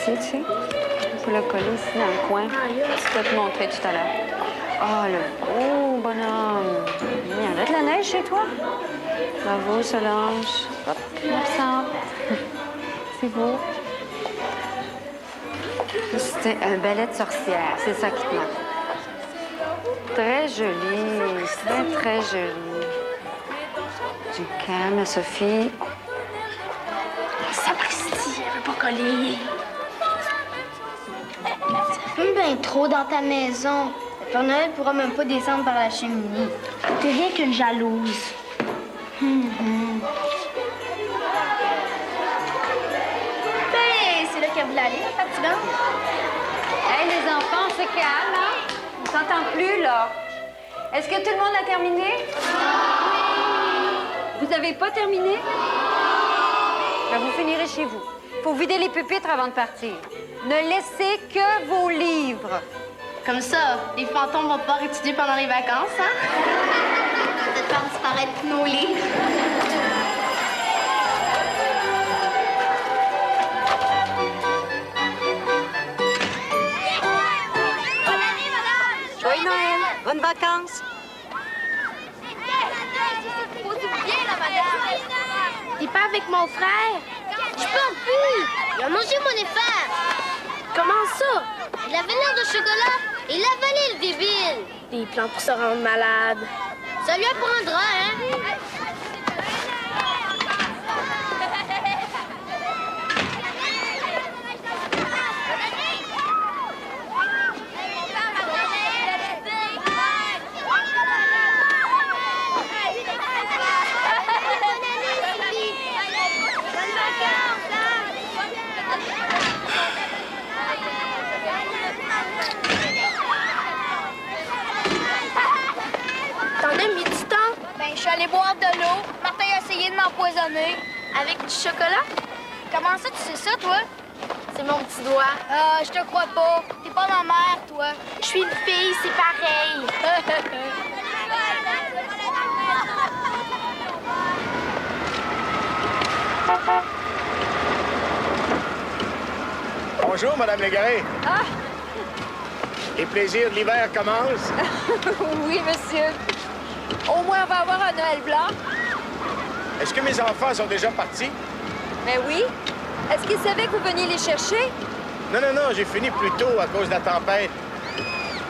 ici, tu sais. On peut le coller ici dans le coin. Je vais te montrer tout à l'heure. Ah, le gros bonhomme. Il y en a de la neige chez toi? Bravo, Solange. Hop, ensemble. C'est beau. C'est un balai de sorcière. C'est ça qui te manque. Très joli. Très, très joli. Du calme, Sophie. Sapristi, elle veut pas coller. Ça fume bien trop dans ta maison. Le Père Noël pourra même pas descendre par la cheminée. T'es rien qu'une jalouse. Ben, c'est là qu'elle voulait aller, la fatigante. Hey, les enfants, on se calme, hein? On s'entend plus, là. Est-ce que tout le monde a terminé? Vous n'avez pas terminé? Ben, vous finirez chez vous. Faut vider les pupitres avant de partir. Ne laissez que vos livres. Comme ça, les fantômes vont pouvoir étudier pendant les vacances, hein? Peut-être faire disparaître tous nos livres. Joyeux Noël! Bonnes vacances! T'es pas avec mon frère? Je peux plus! Il a mangé mon effet! Comment ça? Il avait l'air de chocolat et il a avalé le débile! Des plans pour se rendre malade. Ça lui apprendra, hein? Je suis allée boire de l'eau. Martin a essayé de m'empoisonner. Avec du chocolat? Comment ça, tu sais ça, toi? C'est mon petit doigt. Ah, je te crois pas. T'es pas ma mère, toi. Je suis une fille, c'est pareil. Bonjour, Madame Légaré. Ah! Les plaisirs de l'hiver commencent. Oui, monsieur. Au moins, on va avoir un Noël blanc. Est-ce que mes enfants sont déjà partis? Mais oui. Est-ce qu'ils savaient que vous veniez les chercher? Non, non, non, j'ai fini plus tôt à cause de la tempête.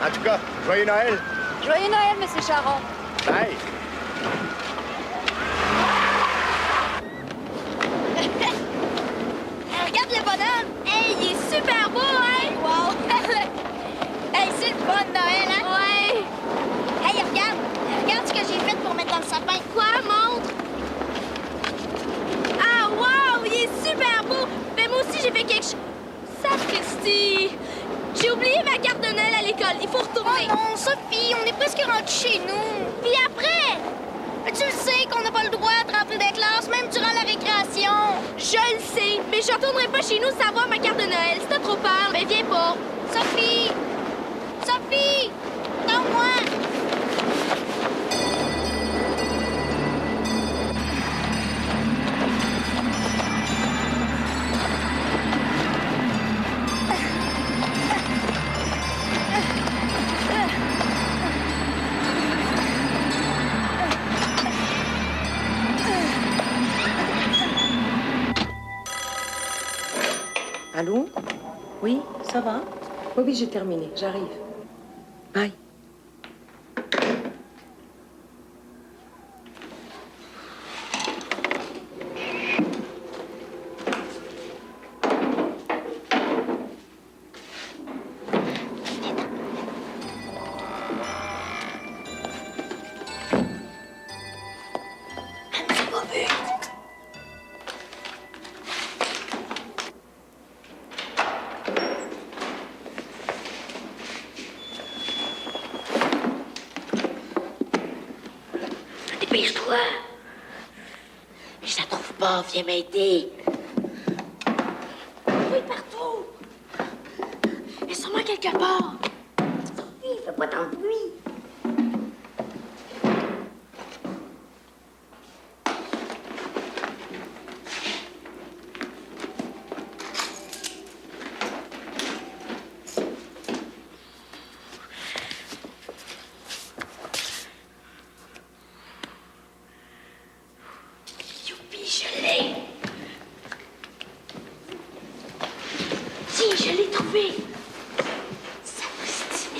En tout cas, joyeux Noël. Joyeux Noël, monsieur Charon. Bye. Regarde le bonhomme. Hey, il est super beau, hein? Wow. Hey, c'est le bon Noël, hein? Ouais. Hey, regarde. Regarde ce que j'ai fait pour mettre dans le sapin. Quoi? Montre. Ah, wow! Il est super beau. Mais moi aussi, j'ai fait quelque chose. Sapristi. J'ai oublié ma carte de Noël à l'école. Il faut retourner. Oh non, Sophie, on est presque rendu chez nous. Puis après? Tu le sais qu'on n'a pas le droit de rentrer des classes, même durant la récréation. Je le sais, mais je retournerai pas chez nous sans avoir ma carte de Noël. Si t'as trop peur, mais viens pas. Sophie! Sophie! Attends-moi! Allô? Oui, ça va? Oui, oui, j'ai terminé. J'arrive. Bye. Dépêche-toi. Je la trouve pas, viens m'aider. Oui, partout. Elle est sûrement quelque part. Sophie, fais pas tant de bruit.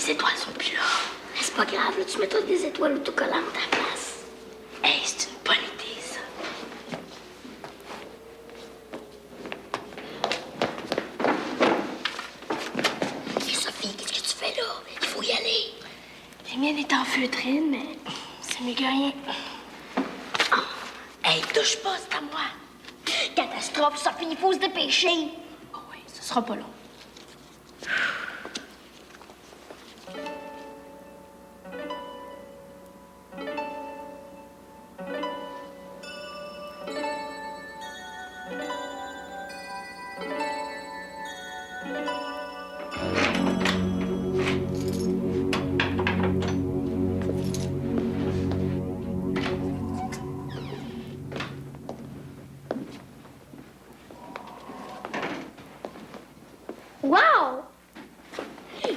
Les étoiles sont plus là. C'est pas grave, là, tu mettras des étoiles autocollantes à ta place. Hey, c'est une bonne idée, ça. Hé, Sophie, qu'est-ce que tu fais là? Il faut y aller. La mienne est en feutrine, mais c'est mieux que rien. Hey, touche pas, c'est à moi. Catastrophe, Sophie, il faut se dépêcher. Oh oui, ce sera pas long. Wow!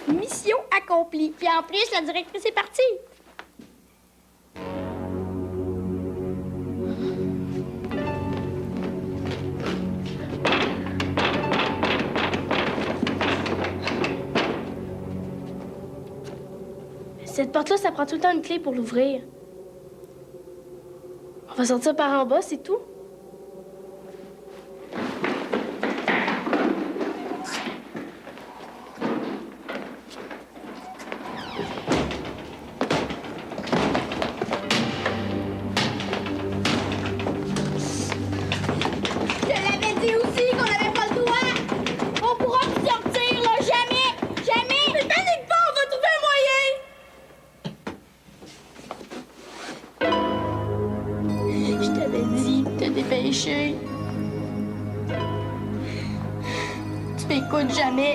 Mission accomplie. Puis en plus, la directrice est partie. Cette porte-là, ça prend tout le temps une clé pour l'ouvrir. On va sortir par en bas, c'est tout. Je l'avais dit aussi qu'on n'avait pas le droit. On pourra plus sortir, là, jamais, jamais. Mais panique pas, on va trouver un moyen. Je t'avais dit de te dépêcher. Tu m'écoutes jamais.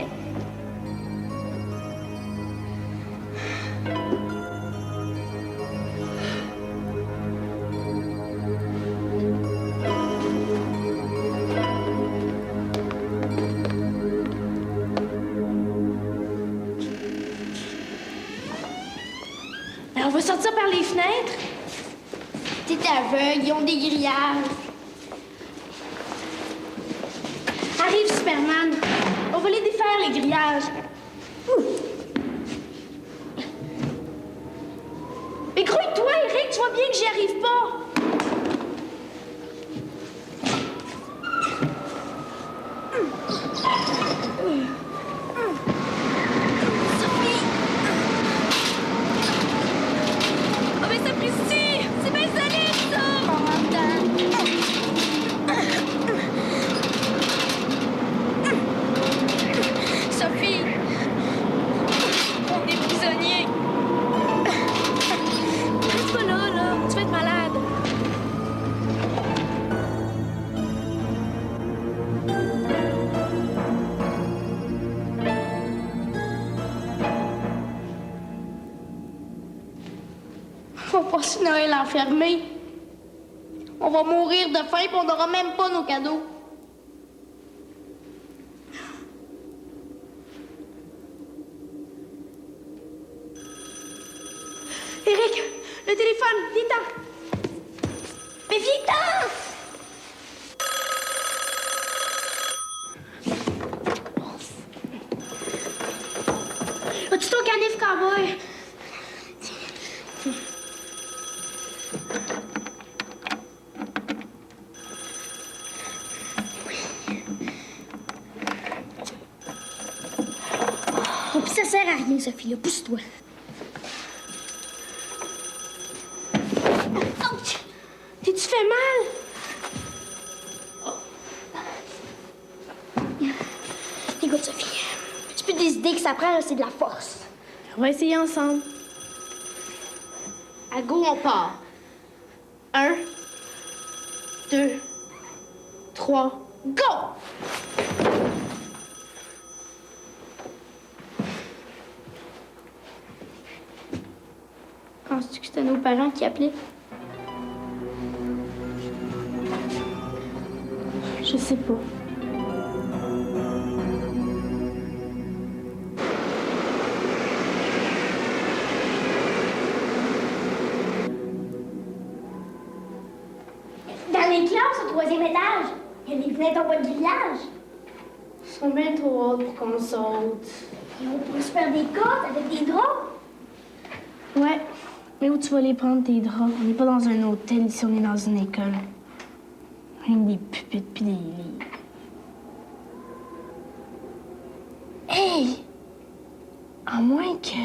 Mais on va sortir par les fenêtres. T'es aveugle, ils ont des grillages. Arrive, Superman. On va les défaire, les grillages. Ouh. Mais grouille-toi, Eric, tu vois bien que j'y arrive pas. Sophie! Oh, mais ça Christy! C'est bien solide, ça! Sophie! On est prisonniers! Reste pas là, là! Tu vas être malade! On va passer Noël enfermé. On va mourir de faim et on n'aura même pas nos cadeaux. Eric, le téléphone, viens-t'en. Mais viens-t'en! As-tu ton canif, cowboy? Oh, puis ça sert à rien, Sophie, là. Pousse-toi. Ouch! T'es-tu fait mal? Écoute, Sophie, tu peux décider que ça prend, là, c'est de la force. On va essayer ensemble. À go, on part. 1, 2, 3, go! Penses-tu que c'était nos parents qui appelaient? Je sais pas. Dans les classes, au 3e étage, il y a des fenêtres en bois de grillage. Ils sont bien trop hauts pour qu'on saute. Et on pourrait se faire des côtes avec des draps. Ouais. Mais où tu vas les prendre, tes draps? On n'est pas dans un hôtel ici, on est dans une école. Rien que des pupitres pis des lits. Hey! À moins que...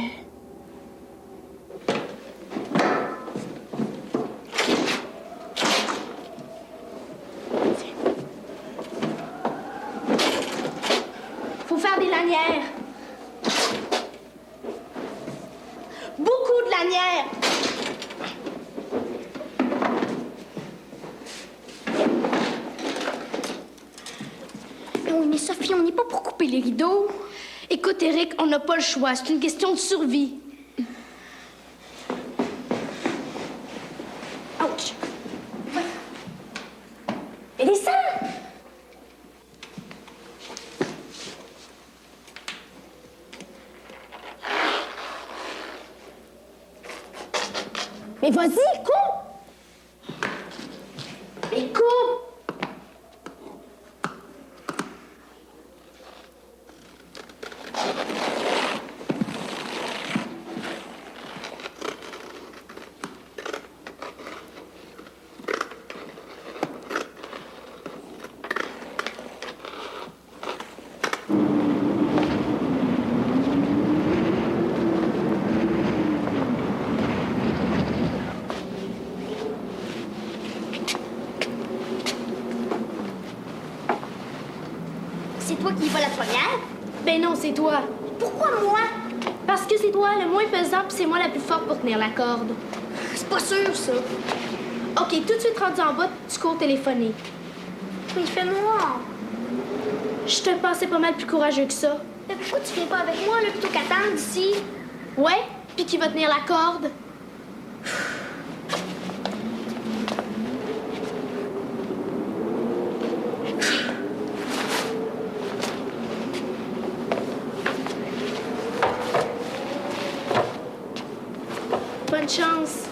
Faut faire des lanières. Beaucoup de lanières. Oui, mais Sophie, on n'est pas pour couper les rideaux. Écoute, Eric, on n'a pas le choix. C'est une question de survie. Ouch! Et descends! Mais vas-y, coupe! Mais coupe! C'est toi qui y vas la première? Ben non, c'est toi. Pourquoi moi? Parce que c'est toi le moins pesant, puis c'est moi la plus forte pour tenir la corde. C'est pas sûr, ça. OK, tout de suite rendu en bas, tu cours téléphoner. Mais il fait noir. Je te pensais pas mal plus courageux que ça. Mais pourquoi tu viens pas avec moi, là, plutôt qu'attendre ici? Ouais? Puis qui va tenir la corde? Bonne chance.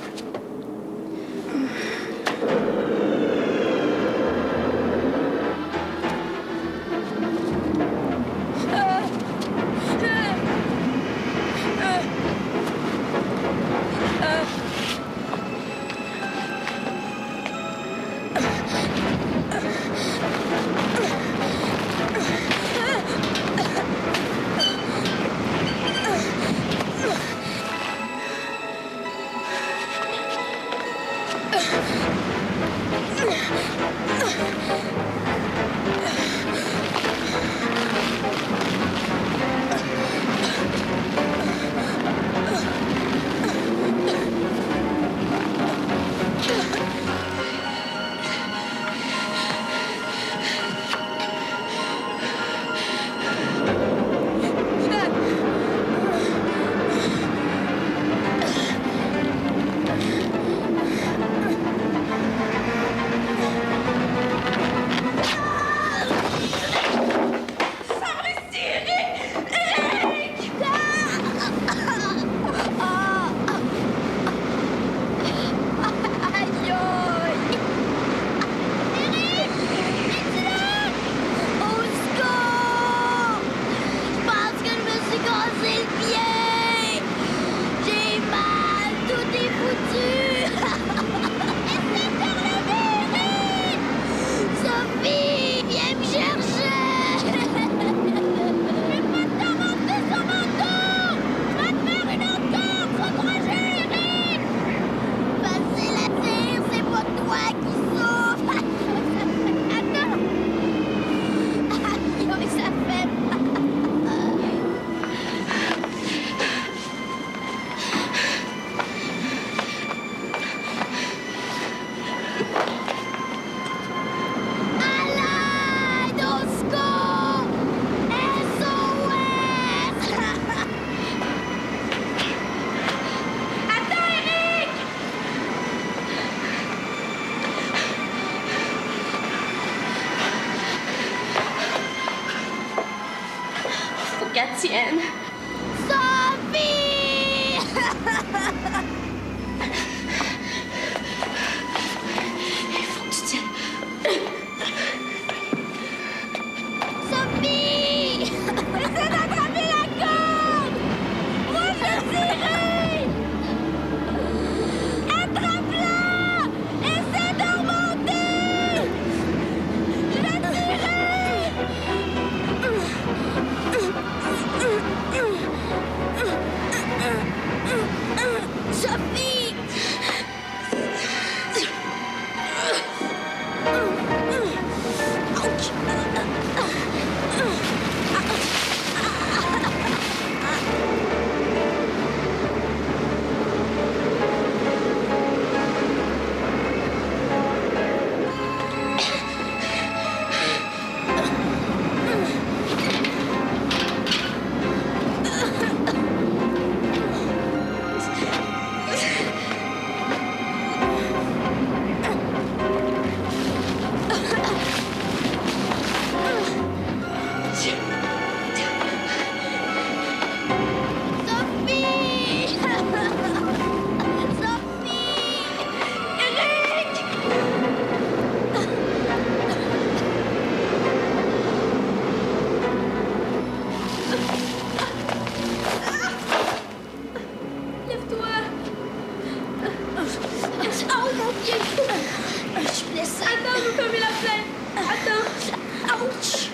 Ouch!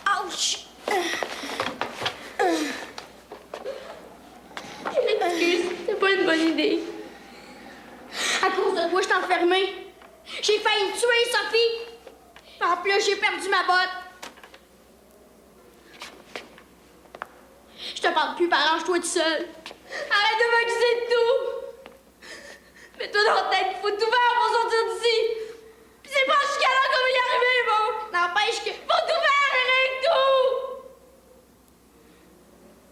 Ouch! Excuse, c'est pas une bonne idée. À cause de toi, je t'ai enfermée. J'ai failli tuer Sophie. En plus, j'ai perdu ma botte. Je te parle plus, arrange-toi tout seul. Arrête de m'accuser de tout. Mets-toi dans la tête, il faut tout faire pour sortir d'ici. Puis c'est pas jusqu'à là qu'on va y arriver, bon. N'empêche que faut tout faire, Eric, tout.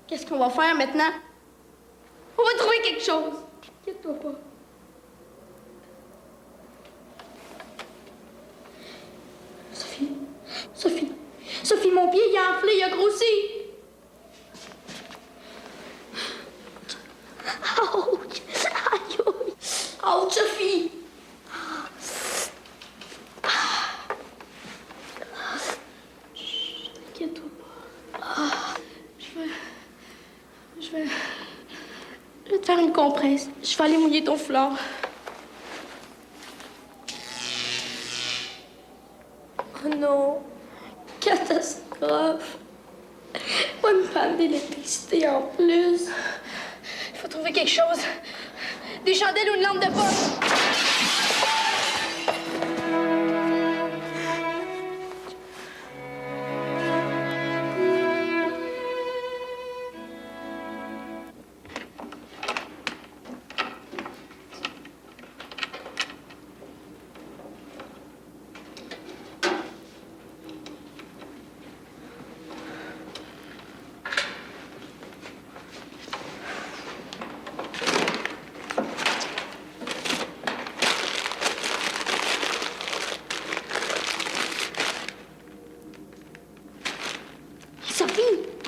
Qu'est-ce qu'on va faire maintenant? On va trouver quelque chose. Inquiète-toi pas. Sophie, mon pied, il a enflé, il a grossi. Ouch! Aïe, aïe! Ouch, Sophie! T'inquiète-toi pas. Je vais te faire une compresse. Je vais aller mouiller ton foulard. Oh non! Catastrophe! Pas une panne d'électricité en plus. Il faut trouver quelque chose. Des chandelles ou une lampe de poche.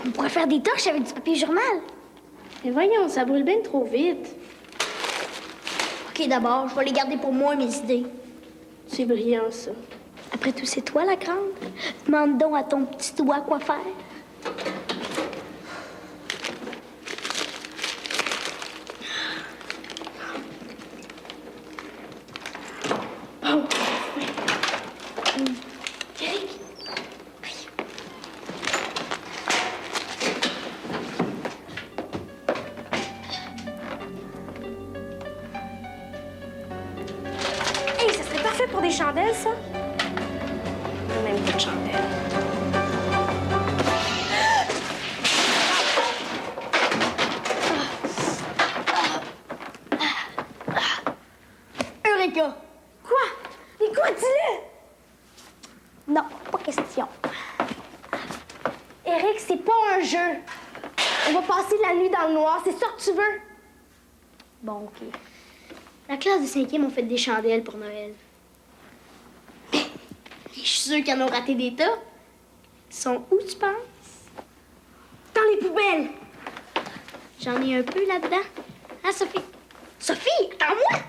On pourrait faire des torches avec du papier journal. Mais voyons, ça brûle bien trop vite. OK, d'abord, je vais les garder pour moi, mes idées. C'est brillant, ça. Après tout, c'est toi la grande. Demande donc à ton petit doigt quoi faire. Bon. Eric? Hey, ça serait parfait pour des chandelles, ça. Même pas de chandelles. Eureka! Quoi? Mais quoi, dis-le? Non, pas question. Eric, c'est pas un jeu. On va passer la nuit dans le noir, c'est ça que tu veux? Bon, OK. La classe de 5e ont fait des chandelles pour Noël. Je suis sûre qu'ils en ont raté des tas. Ils sont où, tu penses? Dans les poubelles. J'en ai un peu là-dedans. Hein, Sophie? Sophie, attends-moi!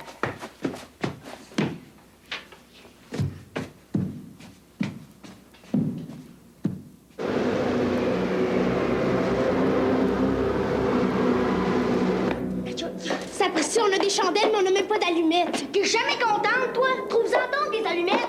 Ça apprécie, on a des chandelles, mais on n'a même pas d'allumettes. T'es jamais contente, toi? Trouve-en donc des allumettes!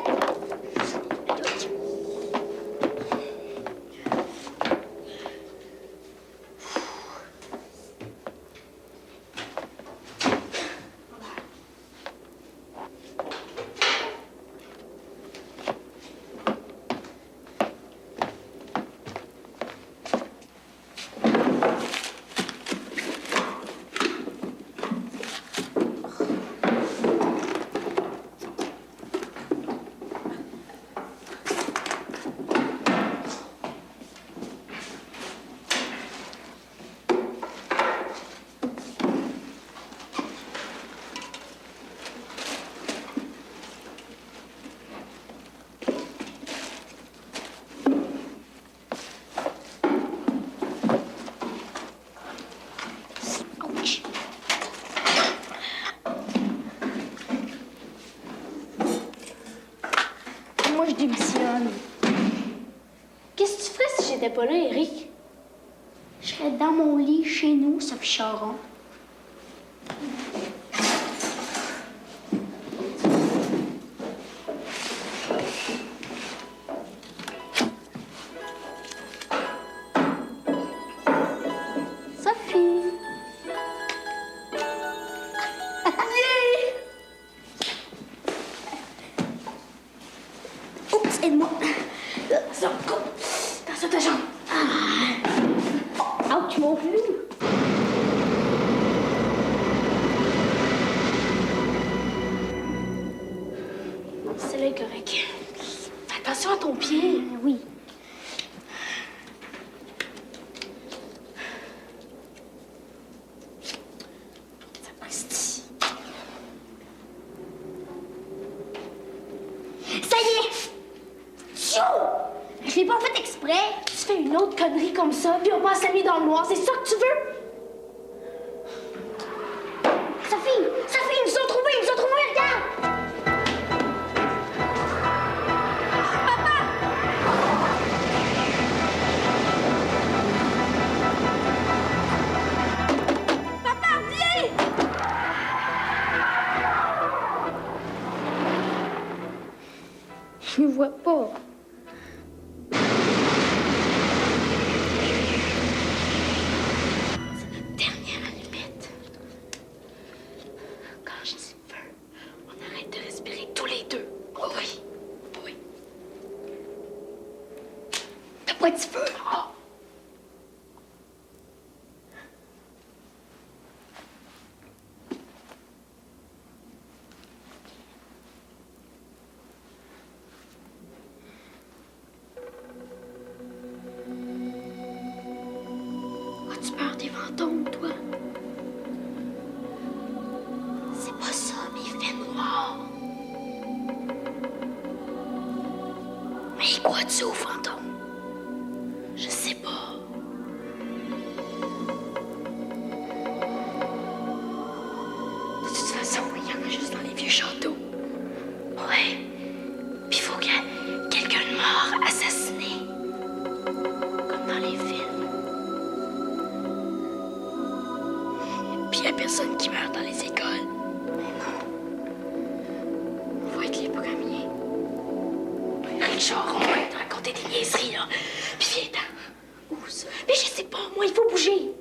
Moi, je démissionne. Qu'est-ce que tu ferais si j'étais pas là, Eric? Je serais dans mon lit chez nous, Sophie Charon. Sophie. Oups, aide-moi. Ça, go. Dans ta jambe. Ah. Ouch, mon genou. C'est correct. Fais attention à ton pied. Oui. Ça passe. Ça y est! Tchou! Je l'ai pas fait exprès. Tu fais une autre connerie comme ça, puis on passe la nuit dans le noir. C'est ça que tu veux? Sophie! Sophie, ils nous ont trouvés, regarde! Je ne vois pas. C'est notre dernière allumette. Quand je dis feu, on arrête de respirer tous les deux. Oh oui. Oui. T'as pas dit feu? Oh. As-tu peur des fantômes, toi? C'est pas ça, mais il fait noir. Mais y crois-tu aux fantômes? Je sais pas. De toute façon, il y en a juste dans les vieux châteaux. Ouais. Puis il faut qu'il y ait quelqu'un de mort, assassiné. Comme dans les films. Puis il y a personne qui meurt dans les écoles. Mais non. Faut être les premiers. Richard, on va te raconter des niaiseries, là. Puis viens-t'en. Où ça? Mais je sais pas, moi, il faut bouger.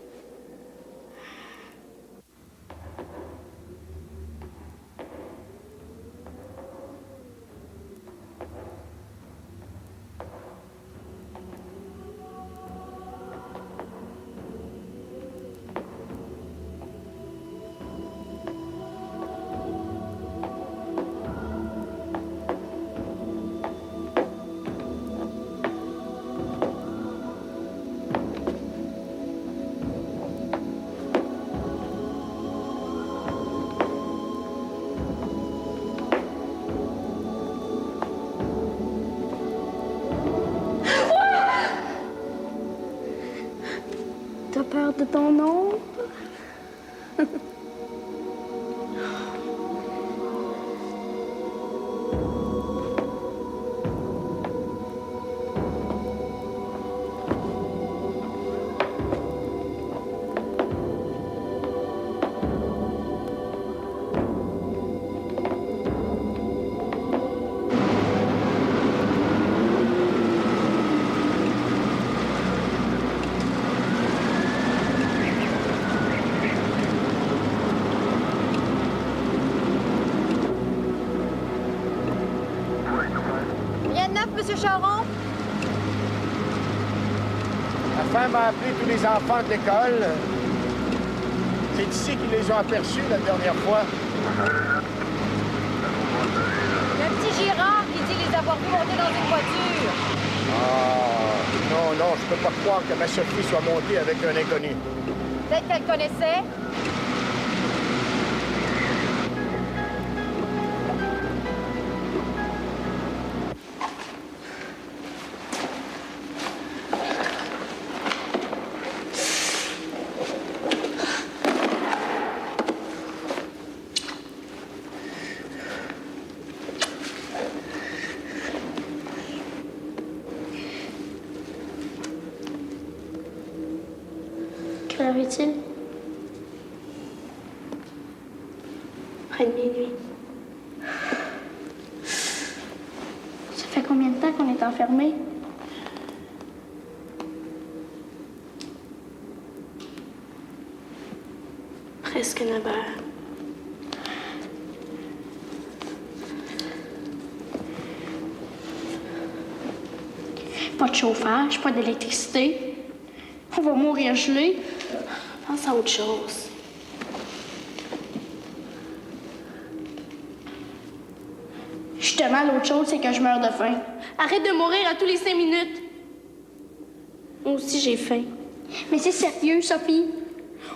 T'as peur de ton ombre? Monsieur Charon? La femme a appelé tous les enfants de l'école. C'est ici qu'ils les ont aperçus la dernière fois. Il y a un petit Girard qui dit les avoir vus monter dans une voiture. Ah, non, je peux pas croire que ma Sophie soit montée avec un inconnu. Peut-être qu'elle connaissait. Quelle heure est-il? Près de minuit. Ça fait combien de temps qu'on est enfermés? Presque 9 heures. Pas de chauffage, pas d'électricité. On va mourir gelé. Pense à autre chose. Justement, l'autre chose, c'est que je meurs de faim. Arrête de mourir à tous les 5 minutes. Moi aussi, j'ai faim. Mais c'est sérieux, Sophie.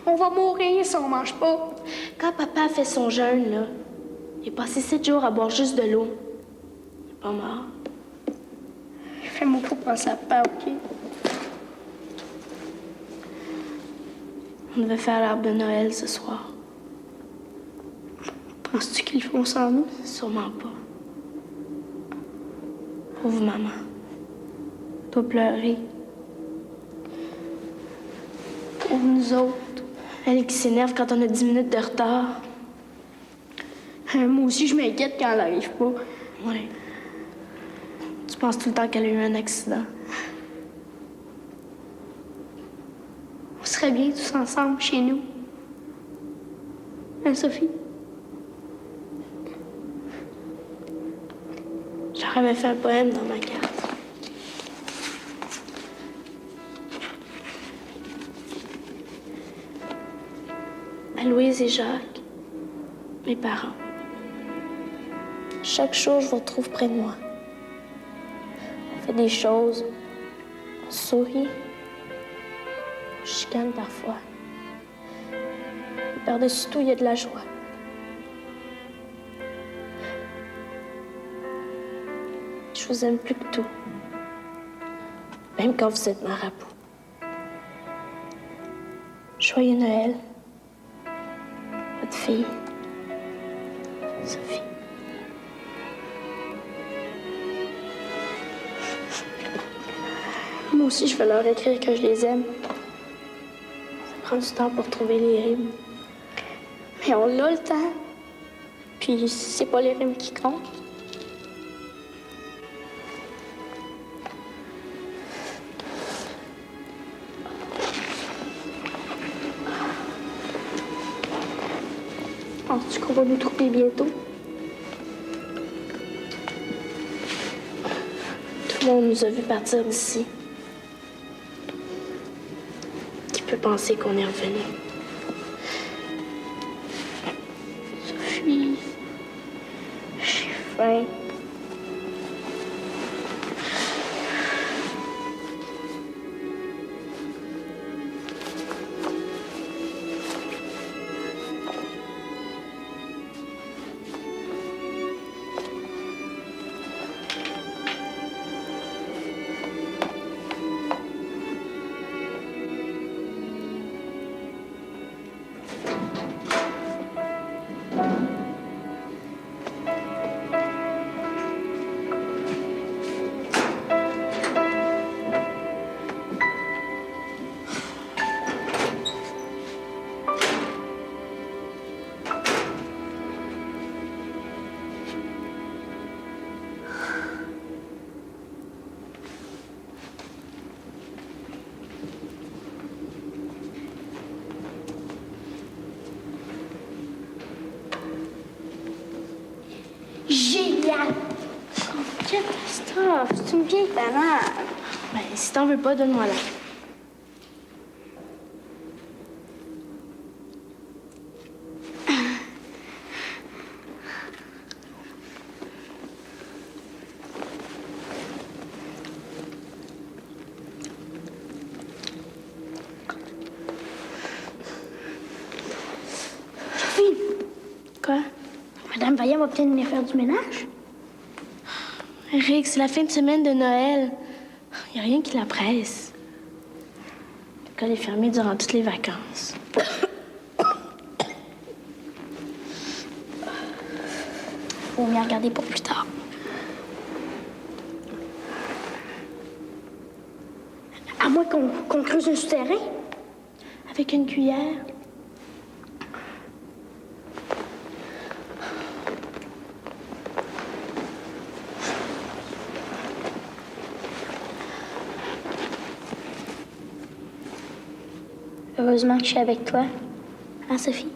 On va mourir si on mange pas. Quand papa a fait son jeûne, là, il est passé 7 jours à boire juste de l'eau. Il est pas mort. Fais-moi pas penser à papa, OK? On devait faire l'arbre de Noël ce soir. Penses-tu qu'ils font sans nous? Sûrement pas. Pauvre maman. Elle doit pleurer. Pauvre nous autres. Elle qui s'énerve quand on a 10 minutes de retard. Moi aussi, je m'inquiète quand elle arrive pas. Ouais. Tu penses tout le temps qu'elle a eu un accident. On serait bien tous ensemble chez nous. Hein, Sophie? J'aurais même fait un poème dans ma carte. À Louise et Jacques, mes parents. Chaque jour, je vous retrouve près de moi. On fait des choses, on sourit, on chicane parfois. Et par-dessus tout, il y a de la joie. Je vous aime plus que tout. Même quand vous êtes marabout. Joyeux Noël. Votre fille, Sophie. Moi aussi, je vais leur écrire que je les aime. Ça prend du temps pour trouver les rimes. Mais on a le temps. Puis c'est pas les rimes qui comptent. Penses-tu qu'on va nous trouver bientôt? Tout le monde nous a vu partir d'ici. Qui peut penser qu'on est revenu? Sophie, j'ai faim. Génial! Catastrophe! C'est une vieille banane. Ben, si t'en veux pas, donne-moi-la. Sophie, Quoi? Madame Vaillant va peut-être venir faire du ménage. Eric, c'est la fin de semaine de Noël. Y a rien qui la presse. L'école est fermée durant toutes les vacances. Faut bien regarder pour plus tard. À moins qu'on creuse un souterrain. Avec une cuillère. Heureusement que je suis avec toi. Hein, Sophie?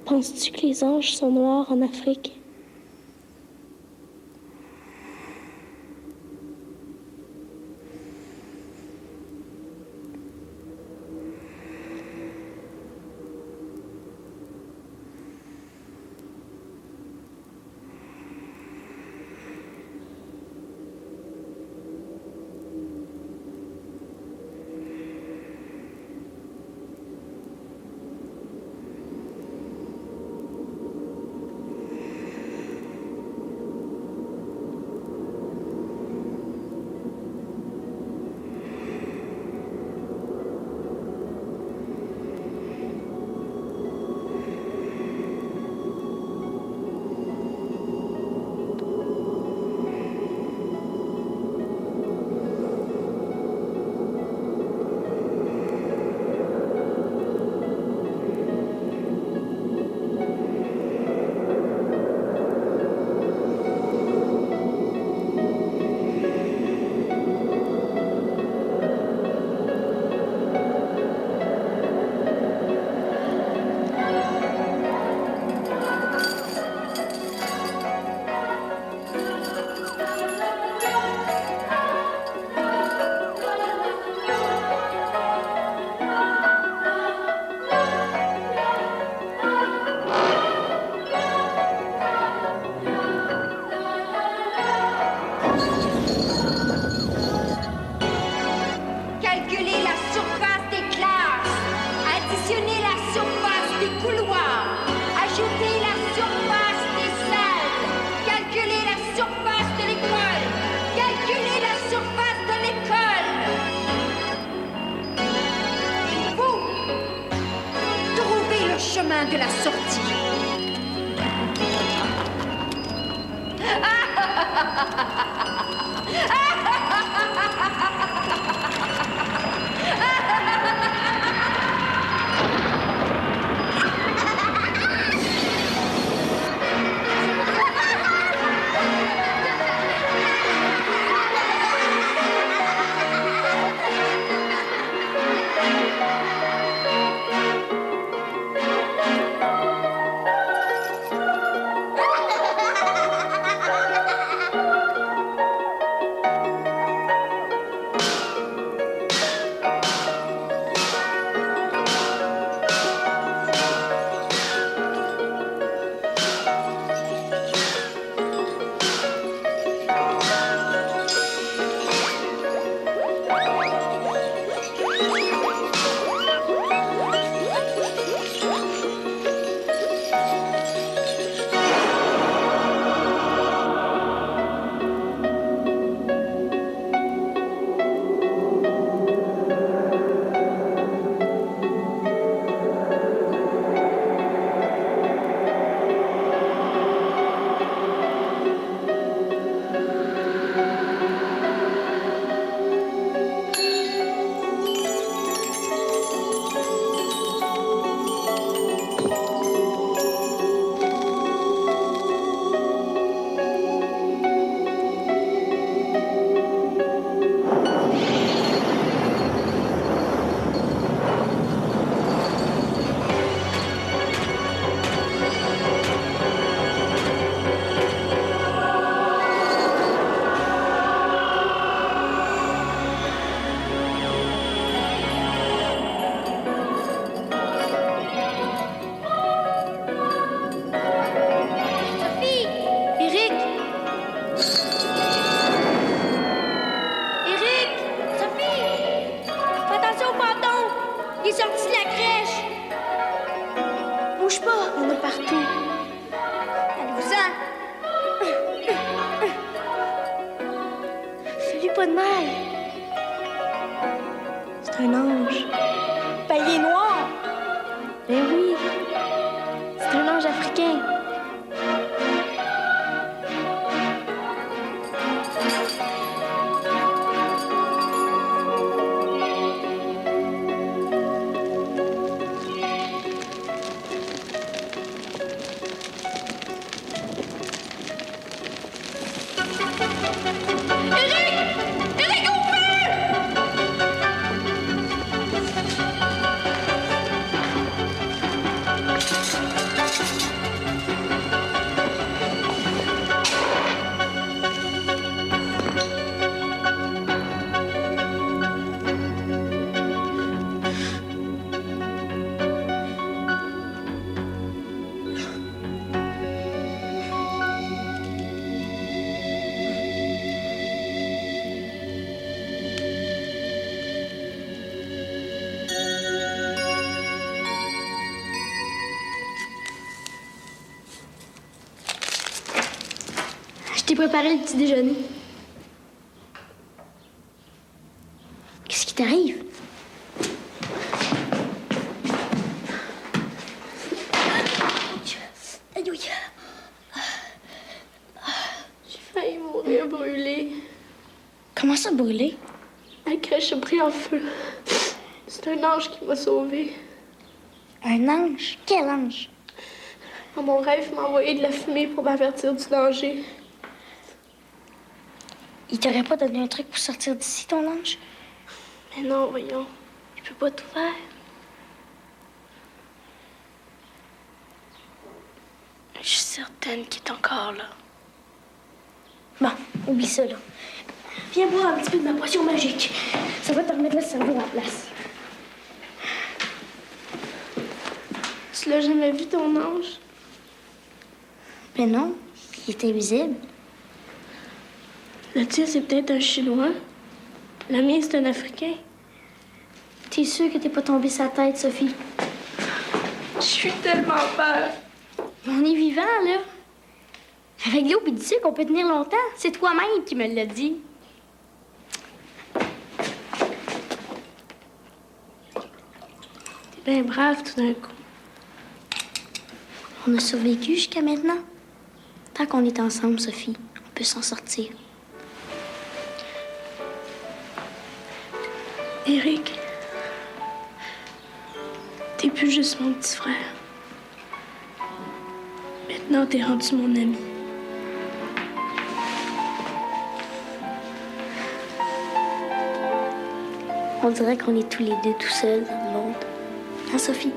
Penses-tu que les anges sont noirs en Afrique? De la sortie. Il est sorti de la crèche. Bouge pas, il y en a partout. Allez-vous-en. Fais-lui pas de mal. C'est un ange. Ben, il est noir. Ben oui, c'est un ange africain. t'ai préparé le petit déjeuner. Qu'est-ce qui t'arrive? Aïe, aïe. J'ai failli mourir brûlée. Comment ça, brûlé? La crèche a pris en feu. C'est un ange qui m'a sauvée. Un ange? Quel ange? Dans mon rêve, il m'a envoyé de la fumée pour m'avertir du danger. Il t'aurait pas donné un truc pour sortir d'ici, ton ange? Mais non, voyons. Je peux pas tout faire. Je suis certaine qu'il est encore là. Bon, oublie ça, là. Viens boire un petit peu de ma potion magique. Ça va te remettre le cerveau en place. Tu l'as jamais vu, ton ange? Mais non, il est invisible. Le tien, c'est peut-être un Chinois. La mienne, c'est un Africain. T'es sûre que t'es pas tombée sa tête, Sophie? Je suis tellement peur. On est vivant, là. Avec l'eau et du sucre, on peut tenir longtemps. C'est toi-même qui me l'as dit. T'es bien brave tout d'un coup. On a survécu jusqu'à maintenant. Tant qu'on est ensemble, Sophie, on peut s'en sortir. Éric, t'es plus juste mon petit frère. Maintenant, t'es rendu mon ami. On dirait qu'on est tous les deux tout seuls dans le monde. Hein, Sophie?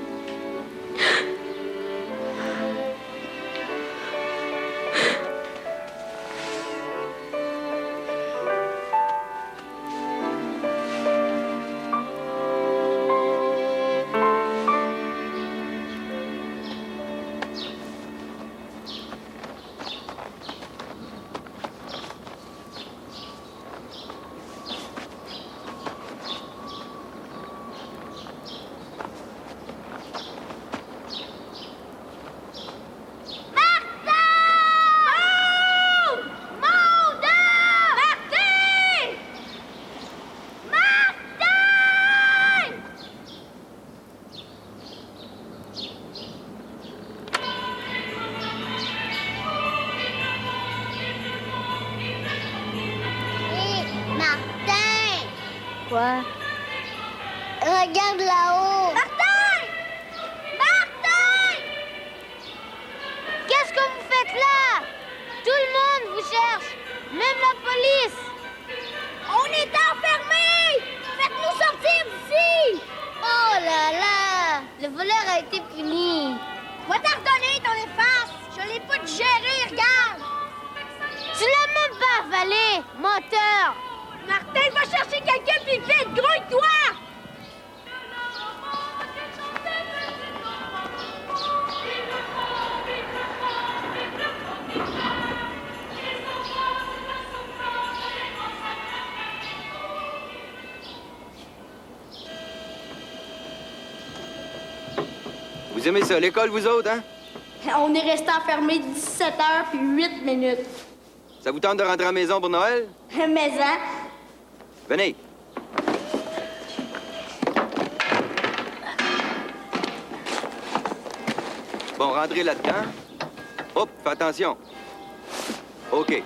Quoi? Regarde là-haut. Martin! Martin! Qu'est-ce que vous faites là? Tout le monde vous cherche, même la police. On est enfermés! Faites-nous sortir d'ici! Oh là là! Le voleur a été puni. Va t'en redonner ton efface. Je l'ai pas digéré, regarde. Tu l'as même pas avalé, menteur. Martin, va chercher quelqu'un puis vite, grouille-toi! Vous aimez ça, l'école, vous autres, hein? On est resté enfermés 17 heures puis 8 minutes. Ça vous tente de rentrer à la maison pour Noël? Mais hein? Venez. Bon, rentrez là-dedans. Hop, fais attention. OK.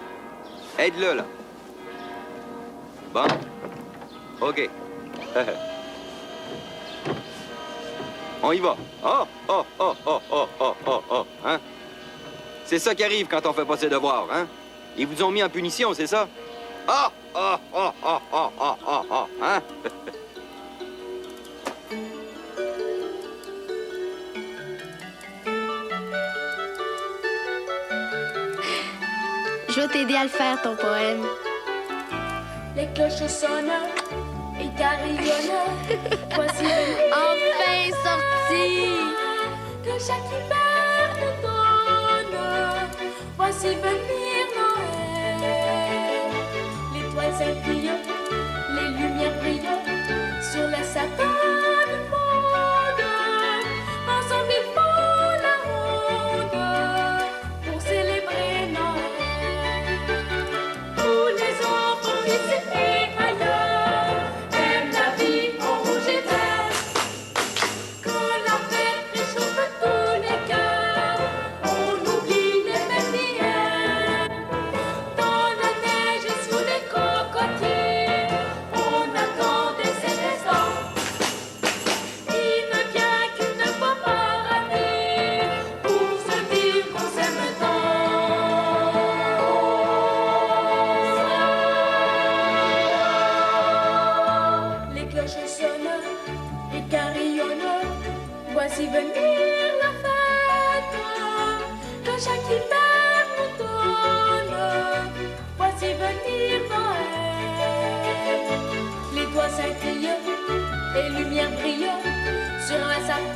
Aide-le, là. Bon. OK. On y va. Oh, oh, oh, oh, oh, oh, oh, oh, hein? C'est ça qui arrive quand on fait pas ses devoirs, hein? Ils vous ont mis en punition, c'est ça? Ah, ah, ah, ah, ah, ah, ah, ah, hein? Je vais t'aider à le faire, ton poème. Les cloches sonnent et carillonnent. Voici Enfin sorti! que chaque hiver d'automne. Voici venir Noël. L'étoile scintille, les lumières brillent sur la satane monde. Ensemble ils font la ronde pour célébrer Noël. chat qui perd l'automne, voici venir Noël. Les doigts scintillent et lumière brille sur un sapin.